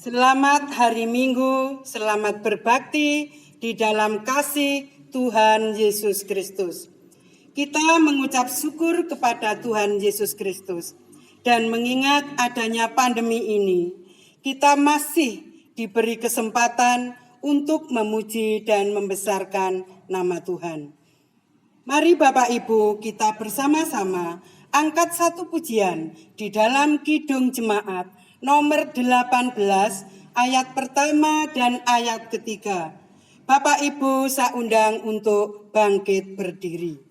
Selamat hari Minggu, selamat berbakti di dalam kasih Tuhan Yesus Kristus. Kita mengucap syukur kepada Tuhan Yesus Kristus dan mengingat adanya pandemi ini, kita masih diberi kesempatan untuk memuji dan membesarkan nama Tuhan. Mari Bapak Ibu kita bersama-sama angkat satu pujian di dalam Kidung Jemaat nomor 18 ayat pertama dan ayat ketiga. Bapak Ibu saya undang untuk bangkit berdiri.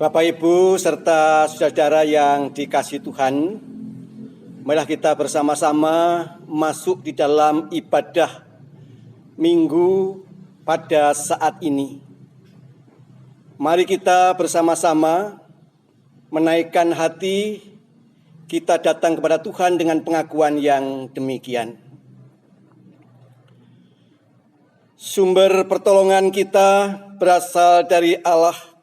Bapak Ibu serta saudara yang dikasihi Tuhan, marilah kita bersama-sama masuk di dalam ibadah Minggu pada saat ini. Mari kita bersama-sama menaikkan hati, kita datang kepada Tuhan dengan pengakuan yang demikian. Sumber pertolongan kita berasal dari Allah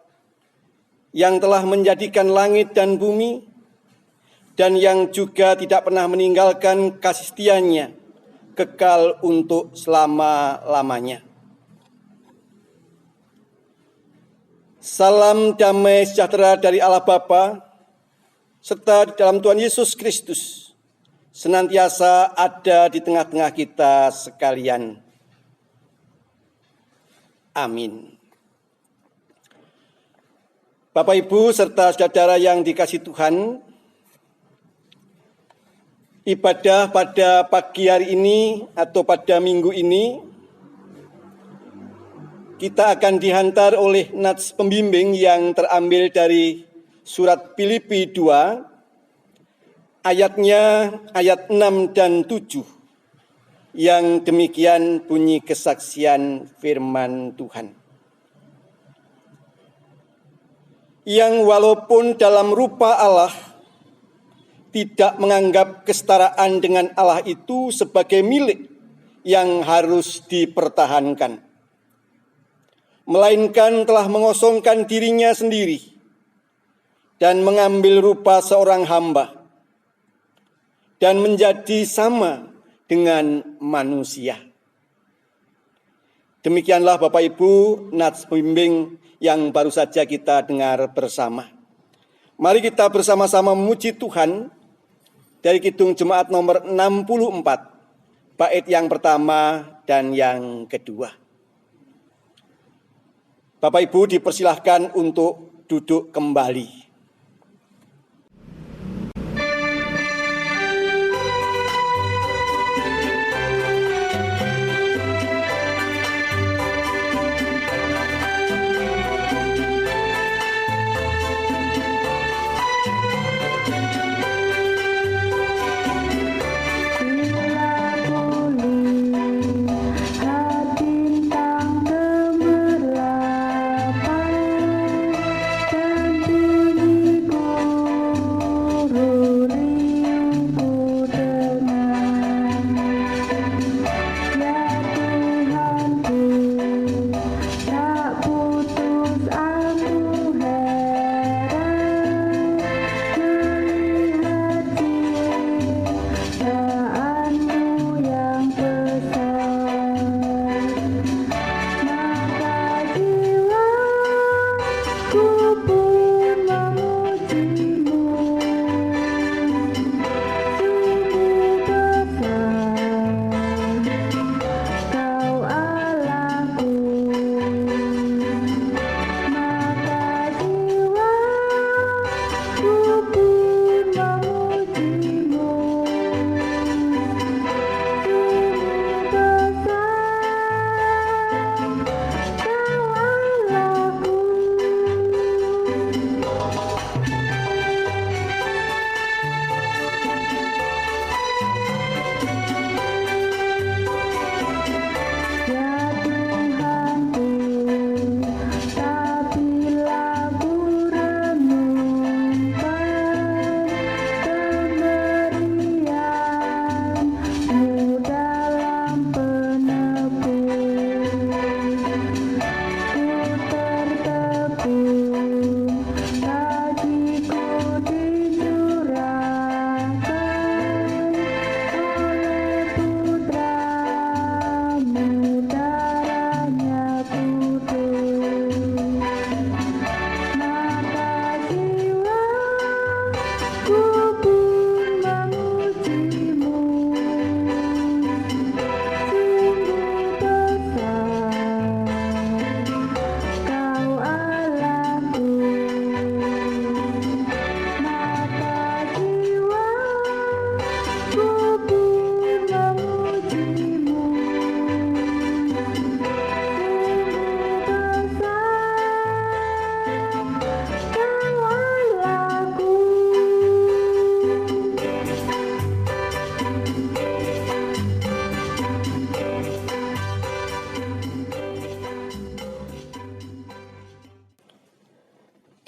yang telah menjadikan langit dan bumi, dan yang juga tidak pernah meninggalkan kasih setia-Nya kekal untuk selama-lamanya. Salam damai sejahtera dari Allah Bapa, serta di dalam Tuhan Yesus Kristus, senantiasa ada di tengah-tengah kita sekalian. Amin. Bapak Ibu serta saudara yang dikasihi Tuhan, ibadah pada pagi hari ini atau pada minggu ini, kita akan dihantar oleh nats pembimbing yang terambil dari surat Filipi 2, ayatnya ayat 6 dan 7, yang demikian bunyi kesaksian firman Tuhan. Yang walaupun dalam rupa Allah tidak menganggap kesetaraan dengan Allah itu sebagai milik yang harus dipertahankan, melainkan telah mengosongkan dirinya sendiri dan mengambil rupa seorang hamba dan menjadi sama dengan manusia. Demikianlah Bapak Ibu nats pembimbing yang baru saja kita dengar bersama. Mari kita bersama-sama memuji Tuhan dari Kidung Jemaat nomor 64, bait yang pertama dan yang kedua. Bapak Ibu dipersilahkan untuk duduk kembali.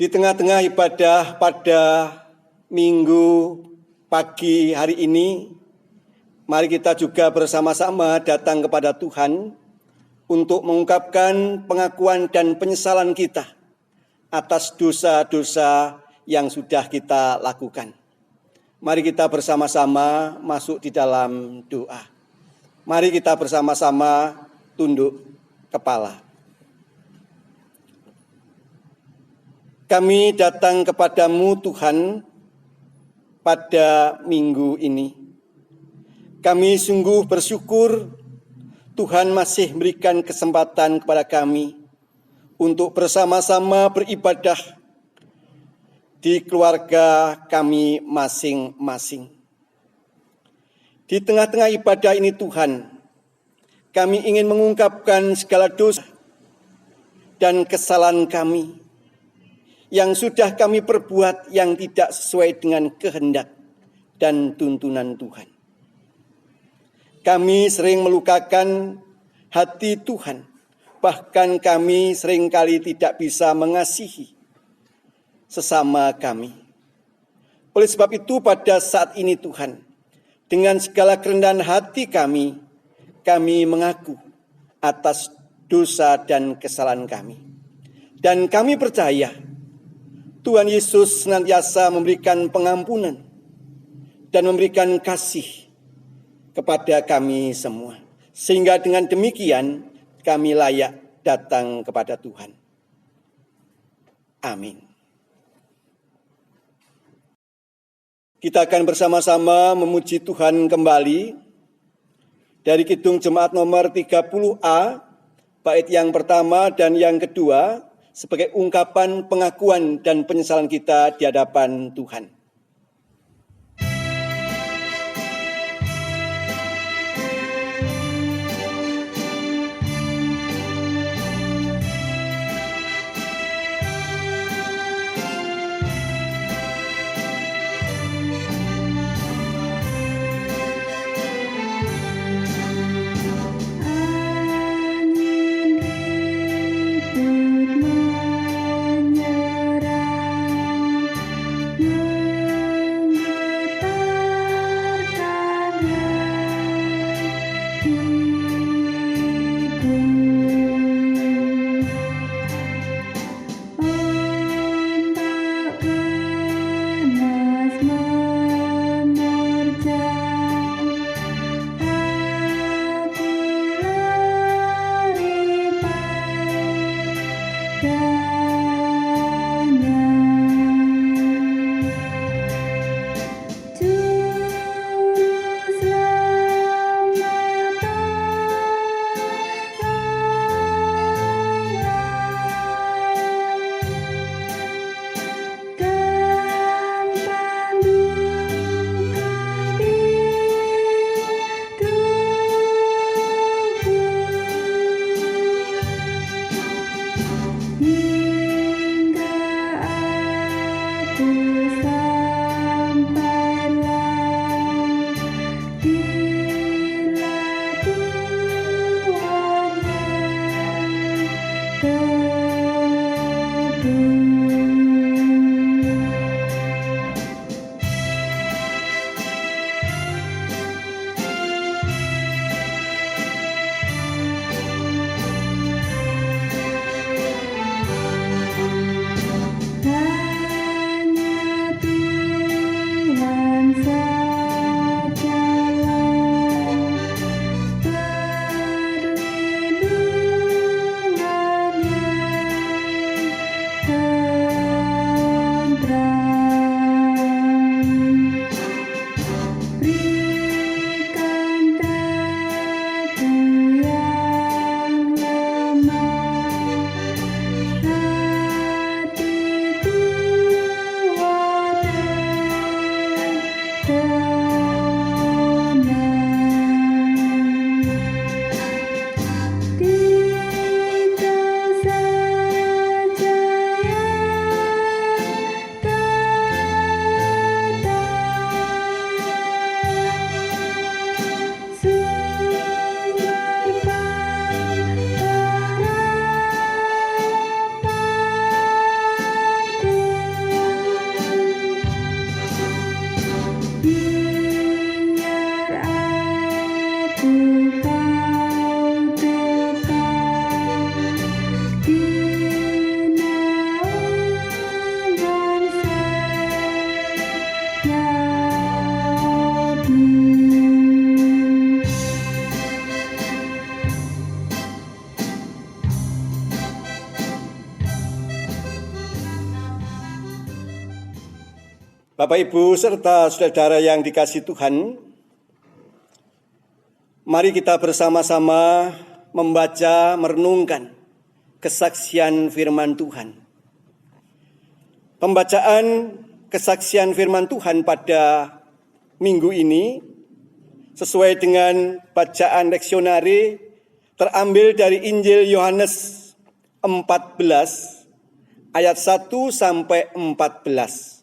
Di tengah-tengah ibadah pada Minggu pagi hari ini, mari kita juga bersama-sama datang kepada Tuhan untuk mengungkapkan pengakuan dan penyesalan kita atas dosa-dosa yang sudah kita lakukan. Mari kita bersama-sama masuk di dalam doa. Mari kita bersama-sama tunduk kepala. Kami datang kepadamu Tuhan pada minggu ini. Kami sungguh bersyukur Tuhan masih memberikan kesempatan kepada kami untuk bersama-sama beribadah di keluarga kami masing-masing. Di tengah-tengah ibadah ini Tuhan, kami ingin mengungkapkan segala dosa dan kesalahan kami yang sudah kami perbuat yang tidak sesuai dengan kehendak dan tuntunan Tuhan. Kami sering melukakan hati Tuhan, bahkan kami seringkali tidak bisa mengasihi sesama kami. Oleh sebab itu pada saat ini Tuhan, dengan segala kerendahan hati kami mengaku atas dosa dan kesalahan kami. Dan kami percaya Tuhan Yesus senantiasa memberikan pengampunan dan memberikan kasih kepada kami semua. Sehingga dengan demikian kami layak datang kepada Tuhan. Amin. Kita akan bersama-sama memuji Tuhan kembali dari Kidung Jemaat nomor 30A, bait yang pertama dan yang kedua, sebagai ungkapan pengakuan dan penyesalan kita di hadapan Tuhan. Menyerang Bapak, Ibu, serta saudara yang dikasihi Tuhan, mari kita bersama-sama membaca, merenungkan kesaksian firman Tuhan. Pembacaan kesaksian firman Tuhan pada minggu ini sesuai dengan bacaan leksionari terambil dari Injil Yohanes 14 ayat 1 sampai 14.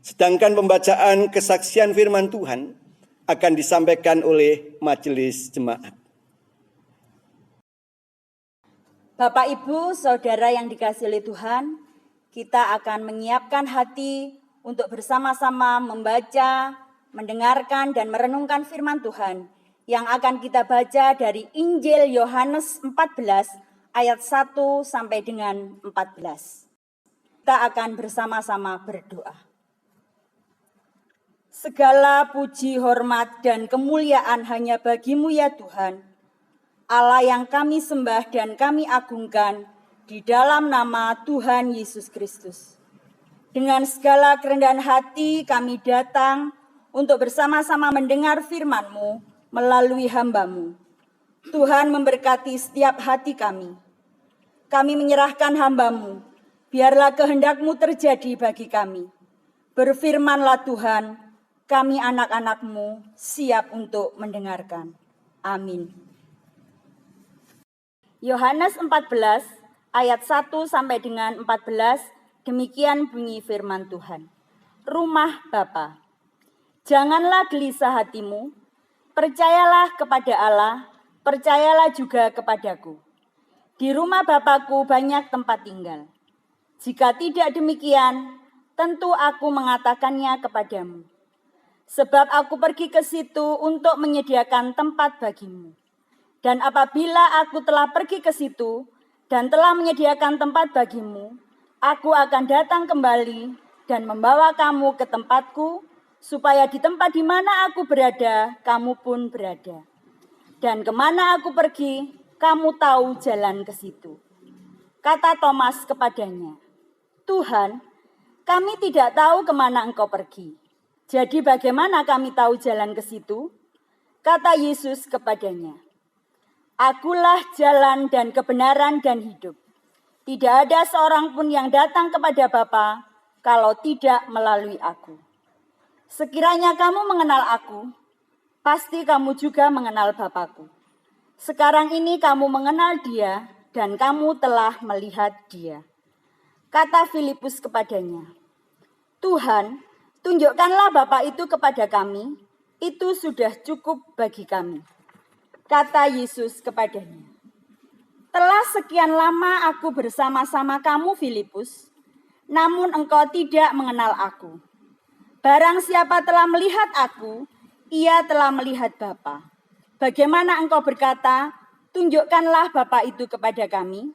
Sedangkan pembacaan kesaksian firman Tuhan akan disampaikan oleh majelis jemaat. Bapak, Ibu, Saudara yang dikasihi oleh Tuhan, kita akan menyiapkan hati untuk bersama-sama membaca, mendengarkan, dan merenungkan firman Tuhan yang akan kita baca dari Injil Yohanes 14 ayat 1 sampai dengan 14. Kita akan bersama-sama berdoa. Segala puji, hormat, dan kemuliaan hanya bagi-Mu ya Tuhan, Allah yang kami sembah dan kami agungkan di dalam nama Tuhan Yesus Kristus. Dengan segala kerendahan hati kami datang untuk bersama-sama mendengar firman-Mu melalui hamba-Mu. Tuhan memberkati setiap hati kami. Kami menyerahkan hamba-Mu, biarlah kehendak-Mu terjadi bagi kami. Berfirmanlah Tuhan, kami anak-anak-Mu siap untuk mendengarkan. Amin. Yohanes 14 ayat 1 sampai dengan 14, demikian bunyi firman Tuhan. Rumah Bapa. Janganlah gelisah hatimu, percayalah kepada Allah, percayalah juga kepadaku. Di rumah Bapa-Ku banyak tempat tinggal. Jika tidak demikian, tentu aku mengatakannya kepadamu. Sebab aku pergi ke situ untuk menyediakan tempat bagimu. Dan apabila aku telah pergi ke situ dan telah menyediakan tempat bagimu, aku akan datang kembali dan membawa kamu ke tempatku, supaya di tempat di mana aku berada, kamu pun berada. Dan kemana aku pergi, kamu tahu jalan ke situ. Kata Thomas kepadanya, Tuhan, kami tidak tahu kemana Engkau pergi. Jadi bagaimana kami tahu jalan ke situ? Kata Yesus kepadanya, Akulah jalan dan kebenaran dan hidup. Tidak ada seorang pun yang datang kepada Bapa kalau tidak melalui aku. Sekiranya kamu mengenal aku, pasti kamu juga mengenal Bapa-Ku. Sekarang ini kamu mengenal Dia dan kamu telah melihat Dia. Kata Filipus kepadanya, Tuhan, tunjukkanlah Bapa itu kepada kami, itu sudah cukup bagi kami. Kata Yesus kepadanya, telah sekian lama aku bersama-sama kamu Filipus, namun engkau tidak mengenal aku. Barang siapa telah melihat aku, ia telah melihat Bapa. Bagaimana engkau berkata, tunjukkanlah Bapa itu kepada kami?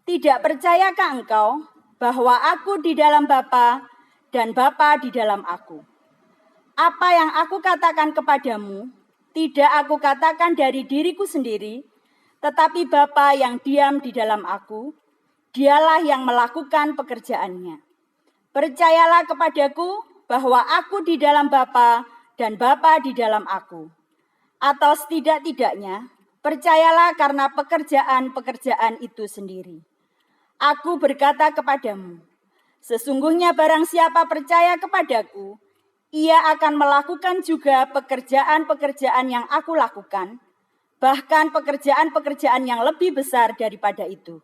Tidak percayakah engkau bahwa aku di dalam Bapa dan Bapa di dalam aku? Apa yang aku katakan kepadamu, tidak aku katakan dari diriku sendiri, tetapi Bapa yang diam di dalam aku, Dialah yang melakukan pekerjaannya. Percayalah kepadaku bahwa aku di dalam Bapa dan Bapa di dalam aku. Atau setidak-tidaknya, percayalah karena pekerjaan-pekerjaan itu sendiri. Aku berkata kepadamu, sesungguhnya barang siapa percaya kepadaku, ia akan melakukan juga pekerjaan-pekerjaan yang aku lakukan, bahkan pekerjaan-pekerjaan yang lebih besar daripada itu.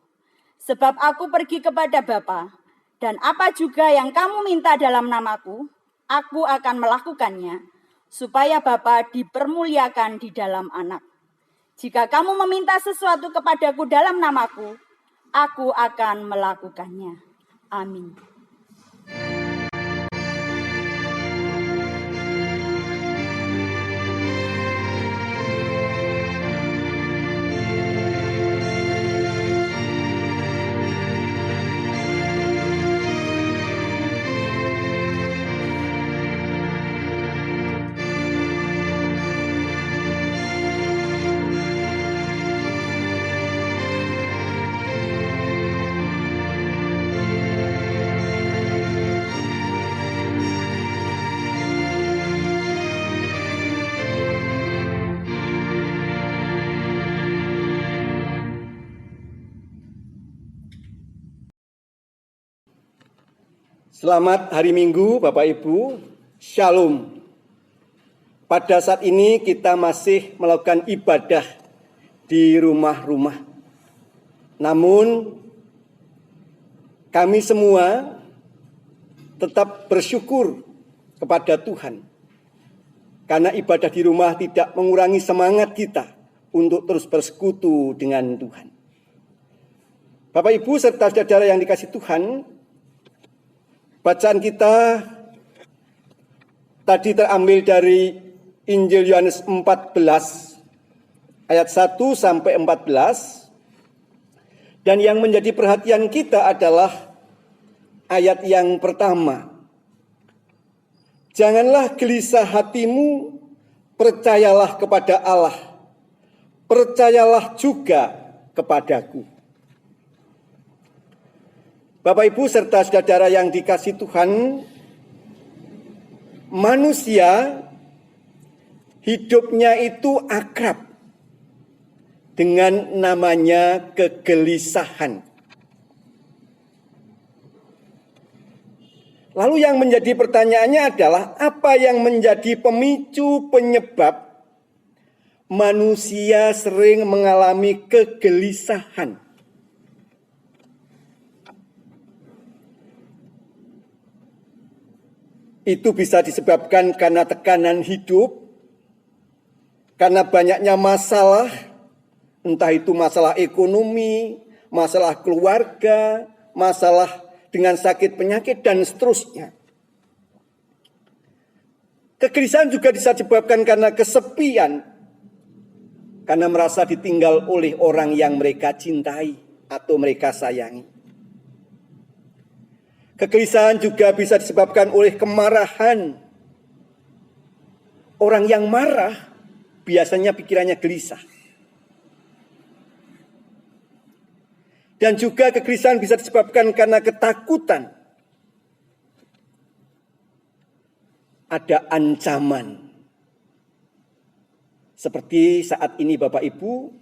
Sebab aku pergi kepada Bapa, dan apa juga yang kamu minta dalam namaku, aku akan melakukannya, supaya Bapa dipermuliakan di dalam Anak. Jika kamu meminta sesuatu kepadaku dalam namaku, aku akan melakukannya. Amin. Selamat hari Minggu, Bapak Ibu. Shalom. Pada saat ini kita masih melakukan ibadah di rumah-rumah. Namun kami semua tetap bersyukur kepada Tuhan. Karena ibadah di rumah tidak mengurangi semangat kita untuk terus bersekutu dengan Tuhan. Bapak Ibu serta saudara yang dikasihi Tuhan, bacaan kita tadi terambil dari Injil Yohanes 14 ayat 1 sampai 14. Dan yang menjadi perhatian kita adalah ayat yang pertama. Janganlah gelisah hatimu, percayalah kepada Allah, percayalah juga kepadaku. Bapak Ibu serta saudara yang dikasihi Tuhan, manusia hidupnya itu akrab dengan namanya kegelisahan. Lalu yang menjadi pertanyaannya adalah apa yang menjadi pemicu penyebab manusia sering mengalami kegelisahan? Itu bisa disebabkan karena tekanan hidup, karena banyaknya masalah, entah itu masalah ekonomi, masalah keluarga, masalah dengan sakit penyakit, dan seterusnya. Kegelisahan juga bisa disebabkan karena kesepian, karena merasa ditinggal oleh orang yang mereka cintai atau mereka sayangi. Kegelisahan juga bisa disebabkan oleh kemarahan. Orang yang marah biasanya pikirannya gelisah. Dan juga kegelisahan bisa disebabkan karena ketakutan. Ada ancaman. Seperti saat ini Bapak Ibu,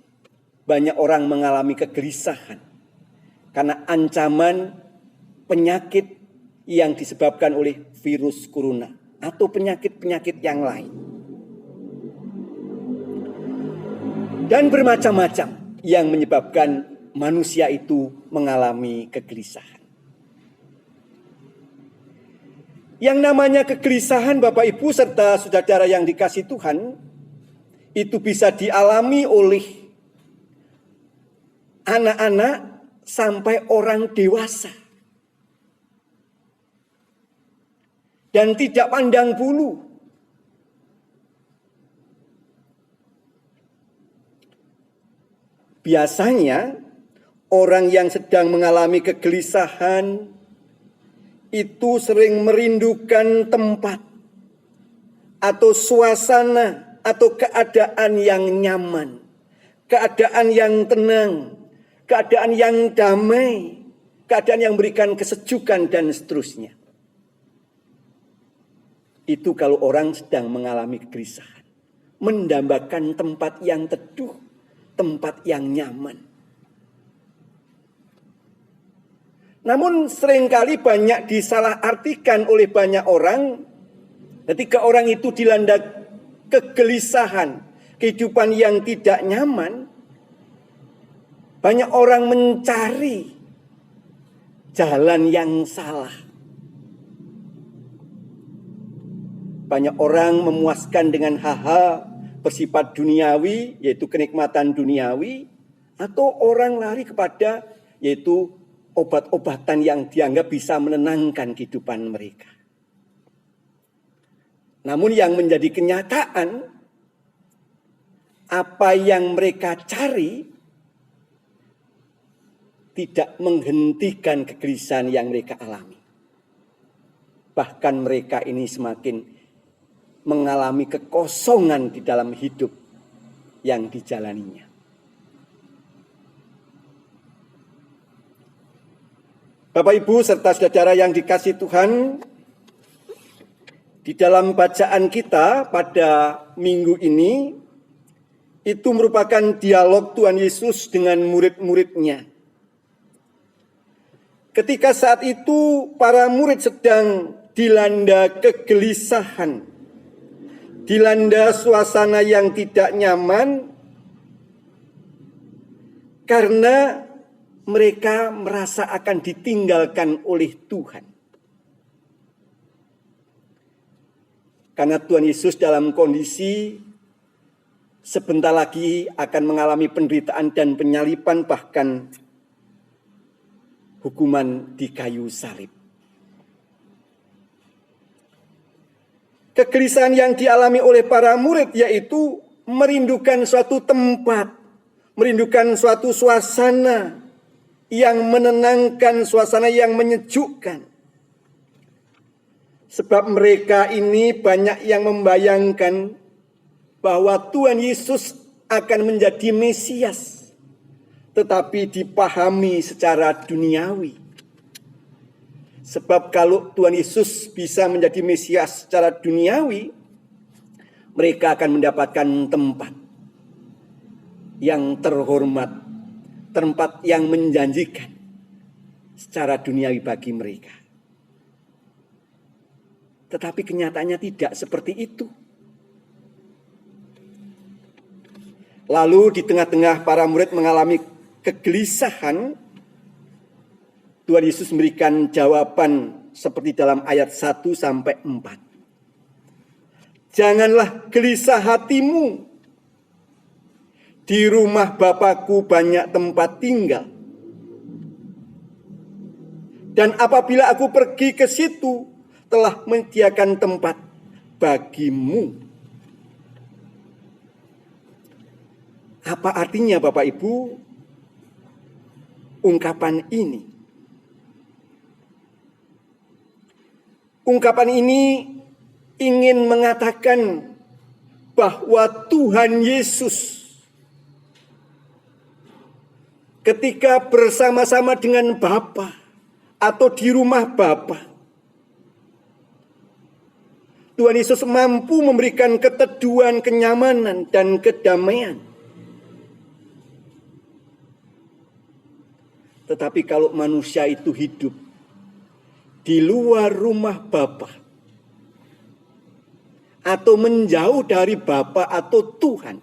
banyak orang mengalami kegelisahan. Karena ancaman penyakit yang disebabkan oleh virus corona atau penyakit-penyakit yang lain. Dan bermacam-macam yang menyebabkan manusia itu mengalami kegelisahan. Yang namanya kegelisahan Bapak Ibu serta saudara yang dikasihi Tuhan, itu bisa dialami oleh anak-anak sampai orang dewasa. Dan tidak pandang bulu. Biasanya orang yang sedang mengalami kegelisahan itu sering merindukan tempat atau suasana atau keadaan yang nyaman, keadaan yang tenang, keadaan yang damai, keadaan yang memberikan kesejukan dan seterusnya. Itu kalau orang sedang mengalami kegelisahan. Mendambakan tempat yang teduh, tempat yang nyaman. Namun seringkali banyak disalahartikan oleh banyak orang. Ketika orang itu dilanda kegelisahan, kehidupan yang tidak nyaman, banyak orang mencari jalan yang salah. Banyak orang memuaskan dengan hal-hal bersifat duniawi, yaitu kenikmatan duniawi, atau orang lari kepada yaitu obat-obatan yang dianggap bisa menenangkan kehidupan mereka. Namun yang menjadi kenyataan, apa yang mereka cari tidak menghentikan kegelisahan yang mereka alami. Bahkan mereka ini semakin mengalami kekosongan di dalam hidup yang dijalaninya. Bapak Ibu serta saudara yang dikasihi Tuhan, di dalam bacaan kita pada minggu ini, itu merupakan dialog Tuhan Yesus dengan murid-muridnya. Ketika saat itu para murid sedang dilanda kegelisahan, dilanda suasana yang tidak nyaman, karena mereka merasa akan ditinggalkan oleh Tuhan. Karena Tuhan Yesus dalam kondisi sebentar lagi akan mengalami penderitaan dan penyaliban, bahkan hukuman di kayu salib. Kegelisahan yang dialami oleh para murid yaitu merindukan suatu tempat, merindukan suatu suasana yang menenangkan, suasana yang menyejukkan. Sebab mereka ini banyak yang membayangkan bahwa Tuhan Yesus akan menjadi Mesias, tetapi dipahami secara duniawi. Sebab kalau Tuhan Yesus bisa menjadi Mesias secara duniawi, mereka akan mendapatkan tempat yang terhormat, tempat yang menjanjikan secara duniawi bagi mereka. Tetapi kenyataannya tidak seperti itu. Lalu di tengah-tengah para murid mengalami kegelisahan, Tuhan Yesus memberikan jawaban seperti dalam ayat 1-4. Janganlah gelisah hatimu. Di rumah Bapakku banyak tempat tinggal. Dan apabila aku pergi ke situ, telah menyediakan tempat bagimu. Apa artinya Bapak Ibu ungkapan ini? Ungkapan ini ingin mengatakan bahwa Tuhan Yesus ketika bersama-sama dengan Bapa atau di rumah Bapa, Tuhan Yesus mampu memberikan keteduhan, kenyamanan, dan kedamaian. Tetapi kalau manusia itu hidup di luar rumah Bapa atau menjauh dari Bapa atau Tuhan,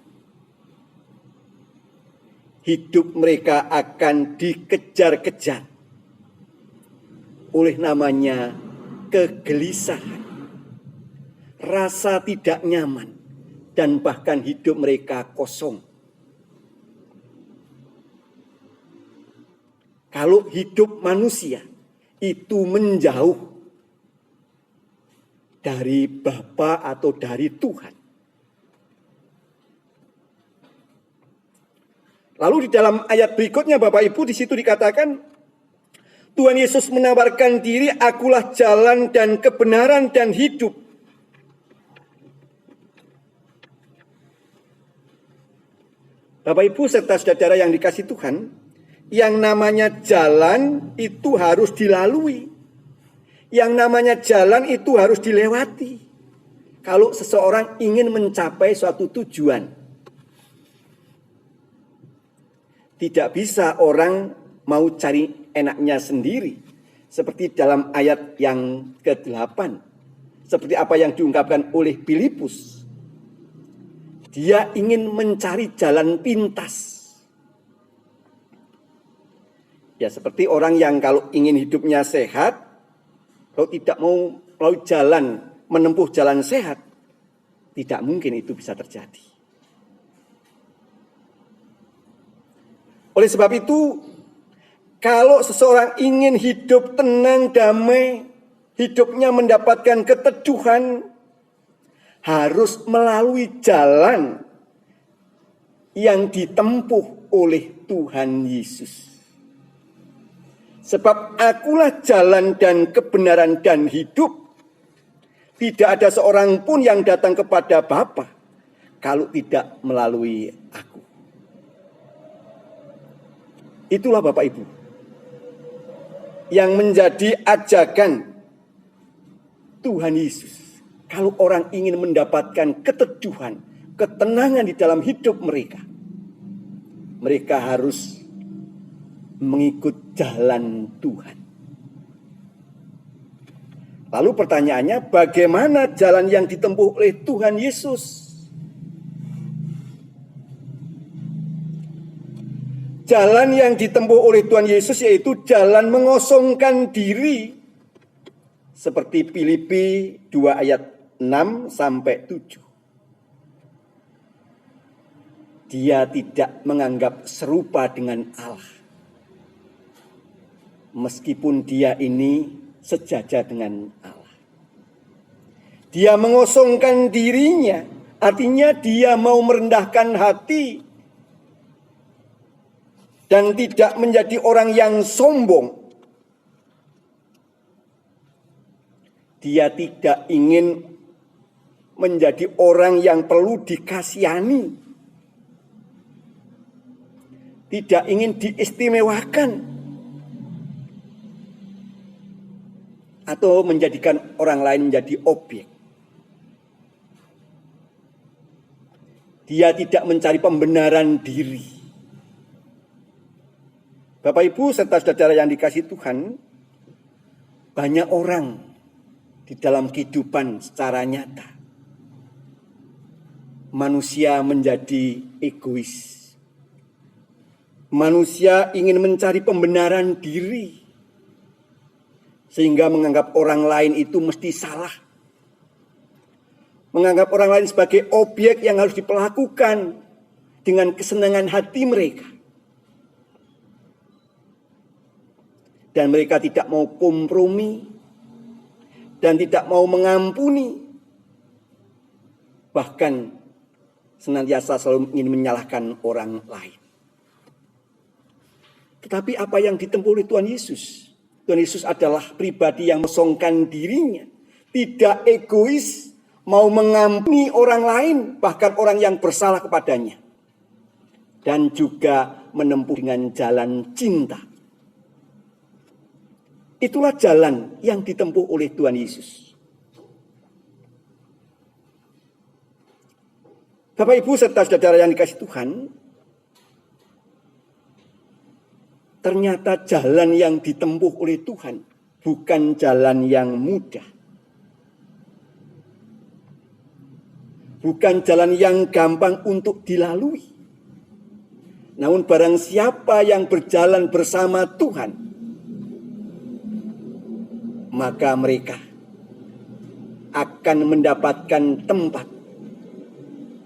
hidup mereka akan dikejar-kejar oleh namanya kegelisahan, rasa tidak nyaman, dan bahkan hidup mereka kosong. Kalau hidup manusia itu menjauh dari Bapa atau dari Tuhan. Lalu di dalam ayat berikutnya Bapak Ibu, di situ dikatakan Tuhan Yesus menawarkan diri, akulah jalan dan kebenaran dan hidup. Bapak Ibu serta saudara yang dikasihi Tuhan, yang namanya jalan itu harus dilalui. Yang namanya jalan itu harus dilewati. Kalau seseorang ingin mencapai suatu tujuan. Tidak bisa orang mau cari enaknya sendiri. Seperti dalam ayat yang ke-8. Seperti apa yang diungkapkan oleh Filipus. Dia ingin mencari jalan pintas. Ya seperti orang yang kalau ingin hidupnya sehat, kalau tidak mau melalui jalan, menempuh jalan sehat, tidak mungkin itu bisa terjadi. Oleh sebab itu, kalau seseorang ingin hidup tenang, damai, hidupnya mendapatkan keteduhan, harus melalui jalan yang ditempuh oleh Tuhan Yesus. Sebab akulah jalan dan kebenaran dan hidup. Tidak ada seorang pun yang datang kepada Bapa kalau tidak melalui aku. Itulah Bapak Ibu yang menjadi ajakan Tuhan Yesus. Kalau orang ingin mendapatkan keteduhan, ketenangan di dalam hidup mereka, mereka harus mengikut jalan Tuhan. Lalu pertanyaannya, bagaimana jalan yang ditempuh oleh Tuhan Yesus? Jalan yang ditempuh oleh Tuhan Yesus yaitu jalan mengosongkan diri. Seperti Filipi 2 ayat 6 sampai 7. Dia tidak menganggap serupa dengan Allah. Meskipun dia ini sejajar dengan Allah. Dia mengosongkan dirinya, artinya dia mau merendahkan hati dan tidak menjadi orang yang sombong. Dia tidak ingin menjadi orang yang perlu dikasihani. Tidak ingin diistimewakan. Atau menjadikan orang lain menjadi objek. Dia tidak mencari pembenaran diri. Bapak Ibu serta saudara yang dikasihi Tuhan, banyak orang di dalam kehidupan secara nyata. Manusia menjadi egois. Manusia ingin mencari pembenaran diri. Sehingga menganggap orang lain itu mesti salah. Menganggap orang lain sebagai objek yang harus diperlakukan dengan kesenangan hati mereka. Dan mereka tidak mau kompromi. Dan tidak mau mengampuni. Bahkan senantiasa selalu ingin menyalahkan orang lain. Tetapi apa yang ditempuh oleh Tuhan Yesus? Tuhan Yesus adalah pribadi yang mengosongkan dirinya. Tidak egois, mau mengampuni orang lain, bahkan orang yang bersalah kepadanya. Dan juga menempuh dengan jalan cinta. Itulah jalan yang ditempuh oleh Tuhan Yesus. Bapak Ibu serta saudara yang dikasihi Tuhan, ternyata jalan yang ditempuh oleh Tuhan bukan jalan yang mudah. Bukan jalan yang gampang untuk dilalui. Namun barang siapa yang berjalan bersama Tuhan, maka mereka akan mendapatkan tempat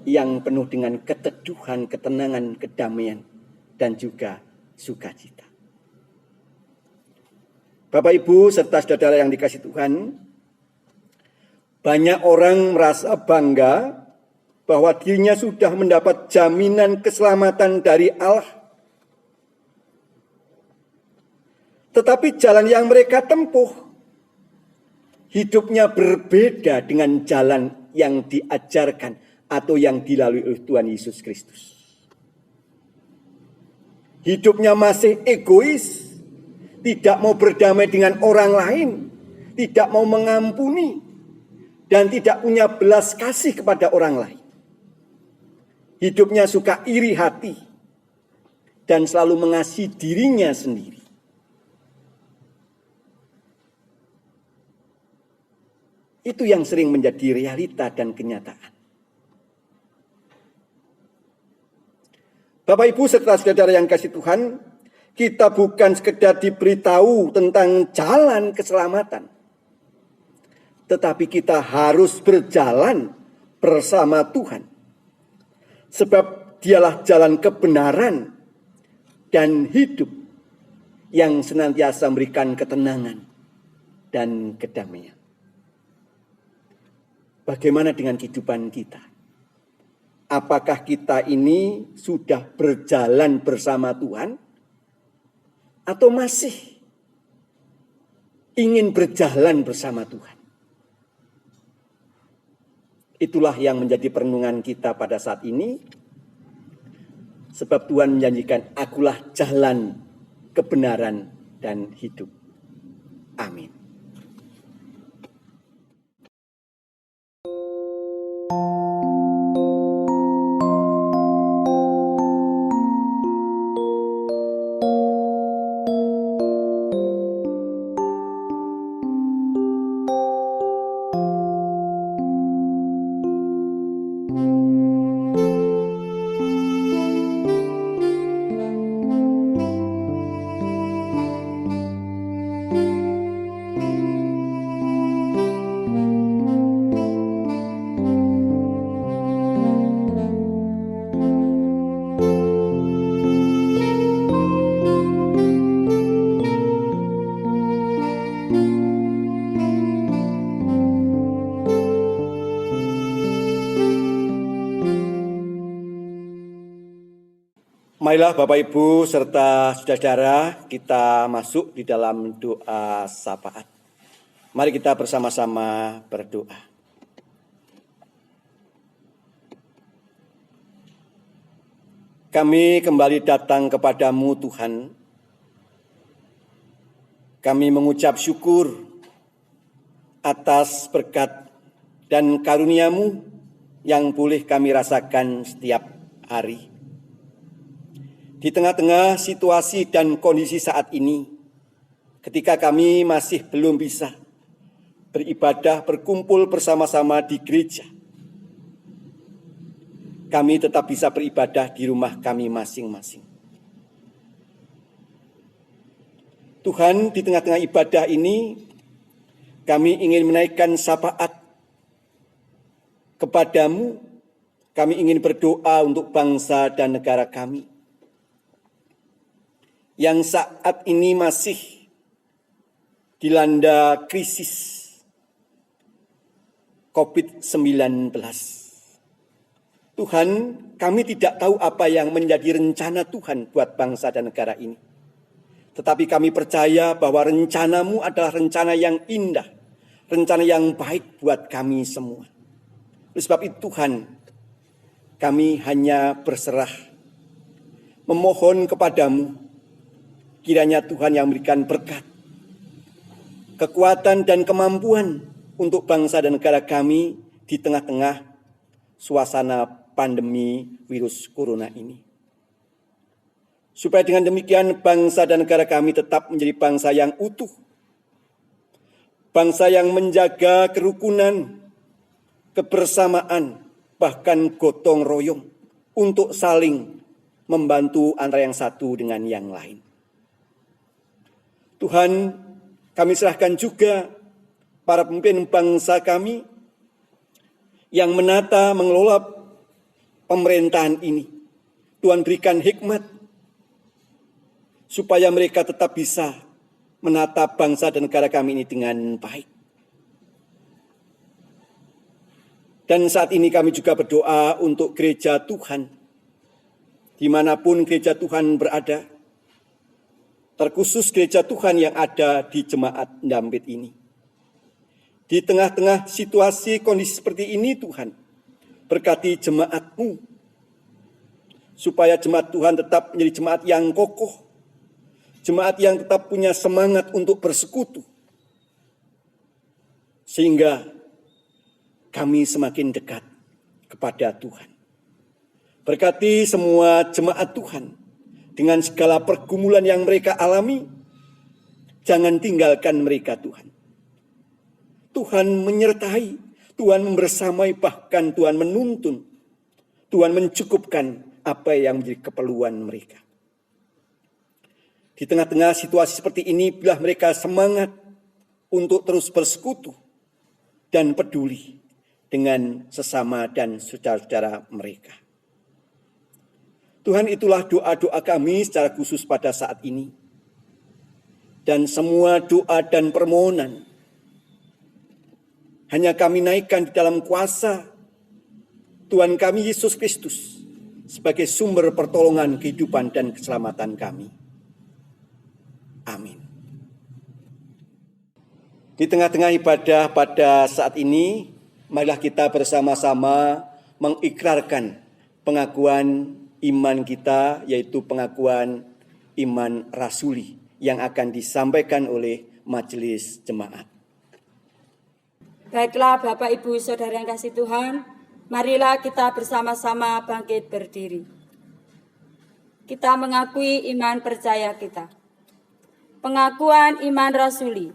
yang penuh dengan keteduhan, ketenangan, kedamaian, dan juga sukacita. Bapak Ibu serta saudara yang dikasihi Tuhan, banyak orang merasa bangga bahwa dirinya sudah mendapat jaminan keselamatan dari Allah. Tetapi jalan yang mereka tempuh, hidupnya berbeda dengan jalan yang diajarkan atau yang dilalui oleh Tuhan Yesus Kristus. Hidupnya masih egois, tidak mau berdamai dengan orang lain, tidak mau mengampuni, dan tidak punya belas kasih kepada orang lain. Hidupnya suka iri hati, dan selalu mengasihi dirinya sendiri. Itu yang sering menjadi realita dan kenyataan. Bapak Ibu serta saudara yang kasih Tuhan, kita bukan sekedar diberitahu tentang jalan keselamatan. Tetapi kita harus berjalan bersama Tuhan. Sebab dialah jalan kebenaran dan hidup yang senantiasa memberikan ketenangan dan kedamaian. Bagaimana dengan kehidupan kita? Apakah kita ini sudah berjalan bersama Tuhan? Atau masih ingin berjalan bersama Tuhan? Itulah yang menjadi perenungan kita pada saat ini. Sebab Tuhan menjanjikan, akulah jalan, kebenaran, dan hidup. Amin. Marilah Bapak Ibu serta saudara-saudara kita masuk di dalam doa syafaat. Mari kita bersama-sama berdoa. Kami kembali datang kepadamu Tuhan. Kami mengucap syukur atas berkat dan karunia-Mu yang boleh kami rasakan setiap hari. Di tengah-tengah situasi dan kondisi saat ini, ketika kami masih belum bisa beribadah, berkumpul bersama-sama di gereja, kami tetap bisa beribadah di rumah kami masing-masing. Tuhan, di tengah-tengah ibadah ini, kami ingin menaikkan syafaat kepadamu. Kami ingin berdoa untuk bangsa dan negara kami yang saat ini masih dilanda krisis COVID-19. Tuhan, kami tidak tahu apa yang menjadi rencana Tuhan buat bangsa dan negara ini. Tetapi kami percaya bahwa rencana-Mu adalah rencana yang indah, rencana yang baik buat kami semua. Oleh sebab itu Tuhan, kami hanya berserah, memohon kepadamu, kiranya Tuhan yang memberikan berkat, kekuatan dan kemampuan untuk bangsa dan negara kami di tengah-tengah suasana pandemi virus corona ini. Supaya dengan demikian bangsa dan negara kami tetap menjadi bangsa yang utuh, bangsa yang menjaga kerukunan, kebersamaan, bahkan gotong royong untuk saling membantu antara yang satu dengan yang lain. Tuhan, kami serahkan juga para pemimpin bangsa kami yang menata, mengelola pemerintahan ini. Tuhan berikan hikmat supaya mereka tetap bisa menata bangsa dan negara kami ini dengan baik. Dan saat ini kami juga berdoa untuk gereja Tuhan, dimanapun gereja Tuhan berada, terkhusus gereja Tuhan yang ada di Jemaat Ndampit ini. Di tengah-tengah situasi kondisi seperti ini Tuhan, berkati jemaat-Mu, supaya jemaat Tuhan tetap menjadi jemaat yang kokoh, jemaat yang tetap punya semangat untuk bersekutu, sehingga kami semakin dekat kepada Tuhan. Berkati semua jemaat Tuhan, dengan segala pergumulan yang mereka alami, jangan tinggalkan mereka Tuhan. Tuhan menyertai, Tuhan membersamai, bahkan Tuhan menuntun, Tuhan mencukupkan apa yang menjadi keperluan mereka. Di tengah-tengah situasi seperti ini, bila mereka semangat untuk terus bersekutu dan peduli dengan sesama dan saudara-saudara mereka. Tuhan, itulah doa-doa kami secara khusus pada saat ini. Dan semua doa dan permohonan hanya kami naikkan di dalam kuasa Tuhan kami Yesus Kristus sebagai sumber pertolongan kehidupan dan keselamatan kami. Amin. Di tengah-tengah ibadah pada saat ini, marilah kita bersama-sama mengikrarkan pengakuan iman kita, yaitu pengakuan iman rasuli yang akan disampaikan oleh majelis jemaat. Baiklah Bapak Ibu Saudara yang kasih Tuhan, marilah kita bersama-sama bangkit berdiri. Kita mengakui iman percaya kita. Pengakuan iman rasuli.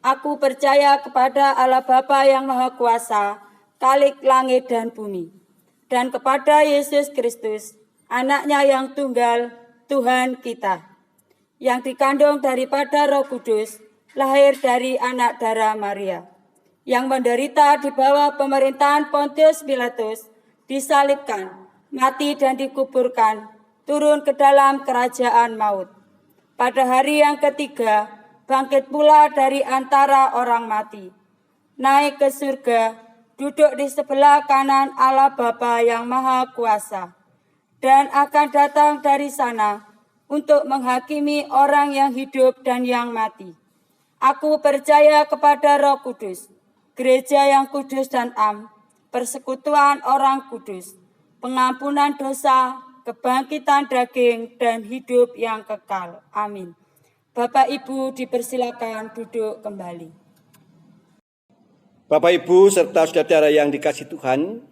Aku percaya kepada Allah Bapa yang Maha Kuasa, Khalik langit dan bumi, dan kepada Yesus Kristus, Anak-Nya yang tunggal, Tuhan kita, yang dikandung daripada Roh Kudus, lahir dari anak darah Maria, yang menderita di bawah pemerintahan Pontius Pilatus, disalibkan, mati dan dikuburkan, turun ke dalam kerajaan maut. Pada hari yang ketiga, bangkit pula dari antara orang mati, naik ke surga, duduk di sebelah kanan Allah Bapa yang Maha Kuasa. dan akan datang dari sana untuk menghakimi orang yang hidup dan yang mati. Aku percaya kepada Roh Kudus, gereja yang kudus dan am, persekutuan orang kudus, pengampunan dosa, kebangkitan daging, dan hidup yang kekal. Amin. Bapak Ibu dipersilakan duduk kembali. Bapak Ibu serta saudara yang dikasihi Tuhan,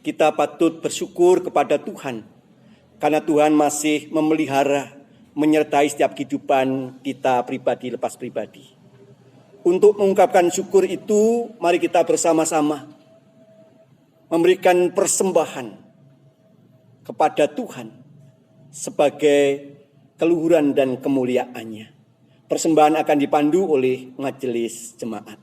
kita patut bersyukur kepada Tuhan karena Tuhan masih memelihara, menyertai setiap kehidupan kita pribadi lepas pribadi. Untuk mengungkapkan syukur itu, mari kita bersama-sama memberikan persembahan kepada Tuhan sebagai keluhuran dan kemuliaannya. Persembahan akan dipandu oleh majelis jemaat.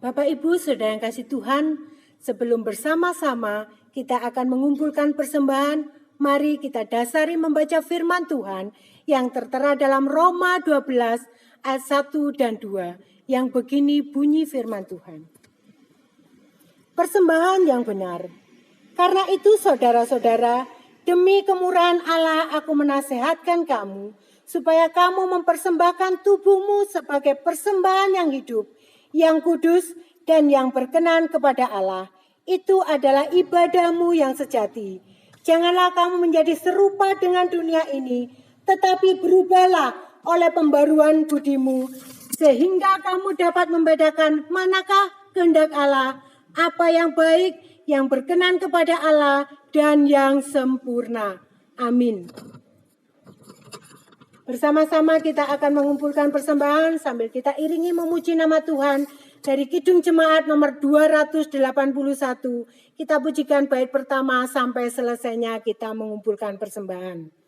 Bapak Ibu saudara yang kasih Tuhan, sebelum bersama-sama kita akan mengumpulkan persembahan, mari kita dasari membaca firman Tuhan yang tertera dalam Roma 12 ayat 1 dan 2 yang begini bunyi firman Tuhan. Persembahan yang benar. Karena itu saudara-saudara, demi kemurahan Allah aku menasehatkan kamu supaya kamu mempersembahkan tubuhmu sebagai persembahan yang hidup, yang kudus dan yang berkenan kepada Allah. Itu adalah ibadahmu yang sejati. Janganlah kamu menjadi serupa dengan dunia ini, tetapi berubahlah oleh pembaruan budimu, sehingga kamu dapat membedakan manakah kehendak Allah, apa yang baik, yang berkenan kepada Allah, dan yang sempurna. Amin. Bersama-sama kita akan mengumpulkan persembahan sambil kita iringi memuji nama Tuhan dari Kidung Jemaat nomor 281. Kita pujikan bait pertama sampai selesainya kita mengumpulkan persembahan.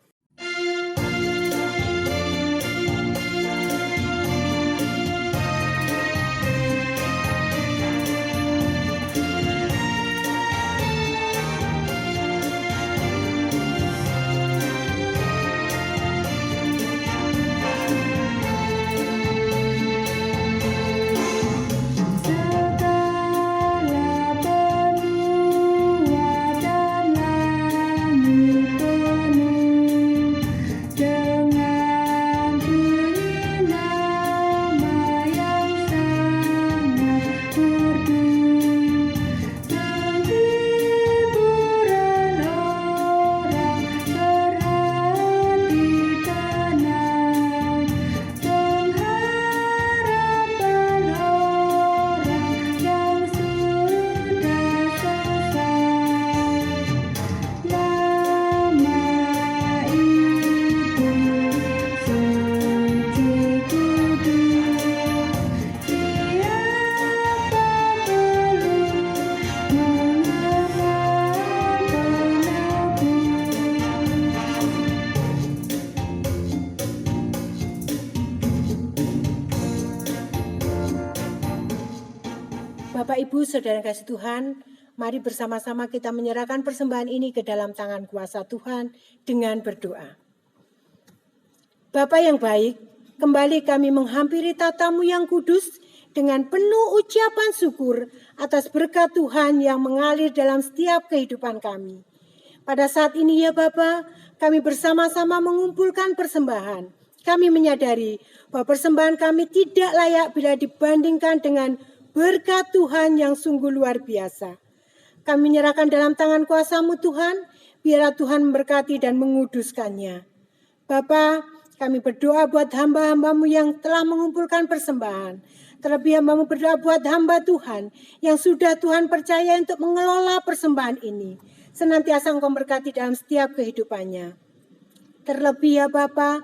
Bapak, Ibu, Saudara kasih Tuhan, mari bersama-sama kita menyerahkan persembahan ini ke dalam tangan kuasa Tuhan dengan berdoa. Bapa yang baik, kembali kami menghampiri tatamu yang kudus dengan penuh ucapan syukur atas berkat Tuhan yang mengalir dalam setiap kehidupan kami. Pada saat ini ya Bapa, kami bersama-sama mengumpulkan persembahan. Kami menyadari bahwa persembahan kami tidak layak bila dibandingkan dengan berkat Tuhan yang sungguh luar biasa. Kami menyerahkan dalam tangan kuasa-Mu Tuhan, biarlah Tuhan memberkati dan menguduskannya. Bapa, kami berdoa buat hamba-hamba-Mu yang telah mengumpulkan persembahan. Terlebih hamba-Mu berdoa buat hamba Tuhan yang sudah Tuhan percaya untuk mengelola persembahan ini. Senantiasa Engkau memberkati dalam setiap kehidupannya. Terlebih ya Bapa,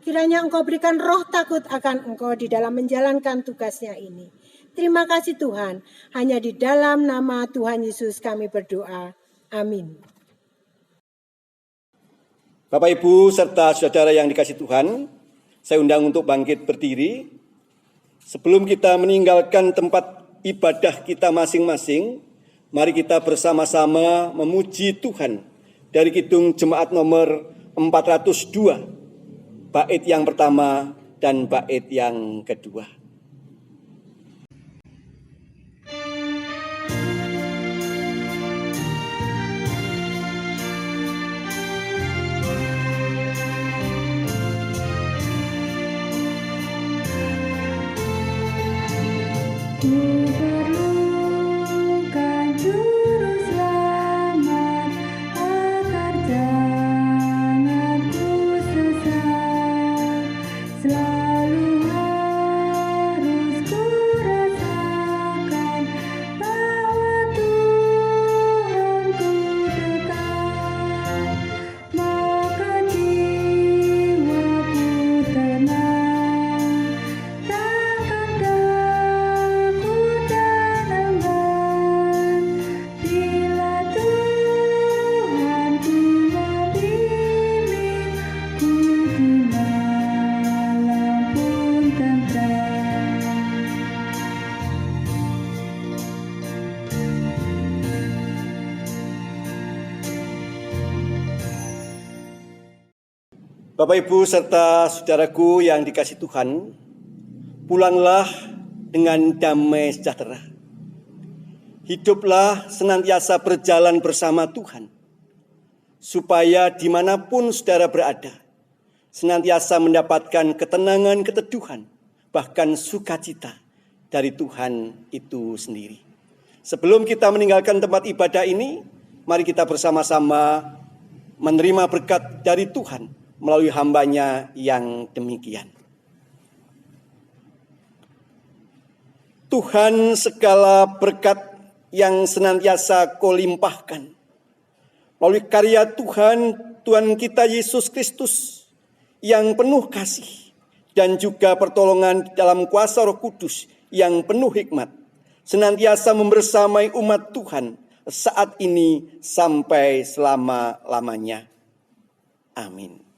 kiranya Engkau berikan roh takut akan Engkau di dalam menjalankan tugasnya ini. Terima kasih Tuhan, hanya di dalam nama Tuhan Yesus kami berdoa. Amin. Bapak, Ibu, serta saudara yang dikasihi Tuhan, saya undang untuk bangkit berdiri. Sebelum kita meninggalkan tempat ibadah kita masing-masing, mari kita bersama-sama memuji Tuhan dari Kidung Jemaat nomor 402, bait yang pertama dan bait yang kedua. Bapak, Ibu, serta saudaraku yang dikasihi Tuhan, pulanglah dengan damai sejahtera. Hiduplah senantiasa berjalan bersama Tuhan, supaya dimanapun saudara berada, senantiasa mendapatkan ketenangan, keteduhan, bahkan sukacita dari Tuhan itu sendiri. Sebelum kita meninggalkan tempat ibadah ini, mari kita bersama-sama menerima berkat dari Tuhan melalui hamba-Nya yang demikian. Tuhan, segala berkat yang senantiasa Kau limpahkan melalui karya Tuhan kita Yesus Kristus yang penuh kasih dan juga pertolongan dalam kuasa Roh Kudus yang penuh hikmat, senantiasa membersamai umat Tuhan saat ini sampai selama-lamanya. Amin.